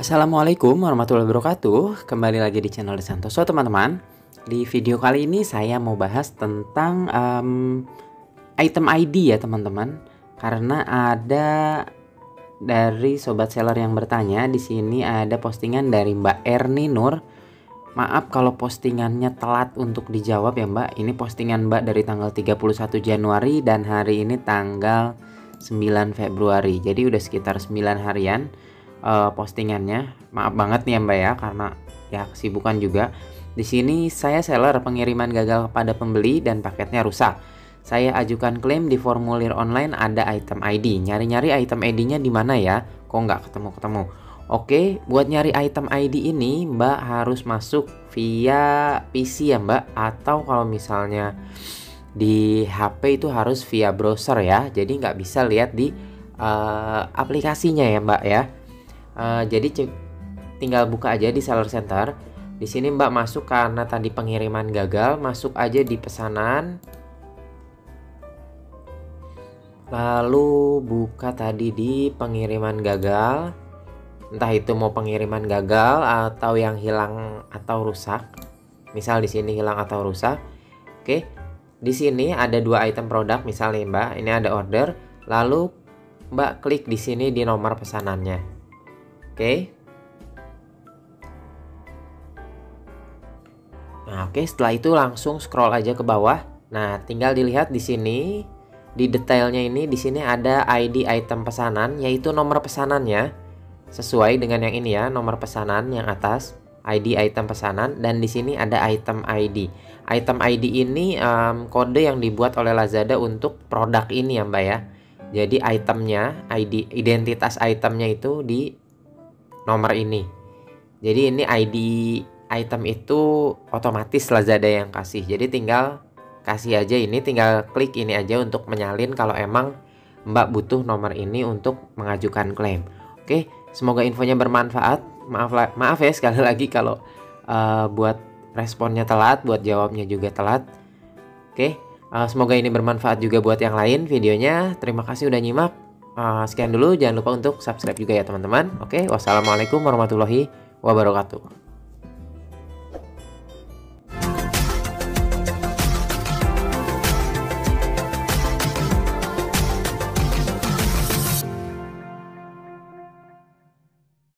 Assalamualaikum warahmatullahi wabarakatuh. Kembali lagi di channel Santoso teman-teman. Di video kali ini saya mau bahas tentang item ID ya teman-teman. Karena ada dari sobat seller yang bertanya, di sini ada postingan dari Mbak Erni Nur. Maaf kalau postingannya telat untuk dijawab ya Mbak. Ini postingan Mbak dari tanggal 31 Januari dan hari ini tanggal 9 Februari. Jadi udah sekitar 9 harian postingannya. Maaf banget nih ya Mbak ya, karena ya kesibukan juga. Di sini saya seller, pengiriman gagal kepada pembeli dan paketnya rusak. Saya ajukan klaim di formulir online, ada item ID. Nyari-nyari item ID-nya di mana ya? Kok nggak ketemu-ketemu? Oke, buat nyari item ID ini Mbak harus masuk via PC ya Mbak, atau kalau misalnya di HP itu harus via browser ya. Jadi nggak bisa lihat di aplikasinya ya Mbak ya. Jadi tinggal buka aja di seller center. Di sini Mbak masuk, karena tadi pengiriman gagal, masuk aja di pesanan. Lalu buka tadi di pengiriman gagal. Entah itu mau pengiriman gagal atau yang hilang atau rusak. Misal di sini hilang atau rusak. Oke. Di sini ada dua item produk misalnya Mbak. Ini ada order. Lalu Mbak klik di sini di nomor pesanannya. Oke. Nah, oke, setelah itu langsung scroll aja ke bawah. Nah, tinggal dilihat di sini di detailnya ini, di sini ada ID item pesanan, yaitu nomor pesanannya sesuai dengan yang ini ya, nomor pesanan yang atas, ID item pesanan, dan di sini ada item ID. Item ID ini kode yang dibuat oleh Lazada untuk produk ini ya Mbak ya. Jadi itemnya, ID identitas itemnya itu di nomor ini. Jadi ini ID item itu otomatis Lazada yang kasih. Jadi tinggal kasih aja ini, tinggal klik ini aja untuk menyalin kalau emang Mbak butuh nomor ini untuk mengajukan klaim. Oke, semoga infonya bermanfaat. Maaf ya sekali lagi kalau buat responnya telat, buat jawabnya juga telat. Oke, semoga ini bermanfaat juga buat yang lain videonya. Terima kasih udah nyimak. Sekian dulu, jangan lupa untuk subscribe juga ya teman-teman. Oke, wassalamualaikum warahmatullahi wabarakatuh.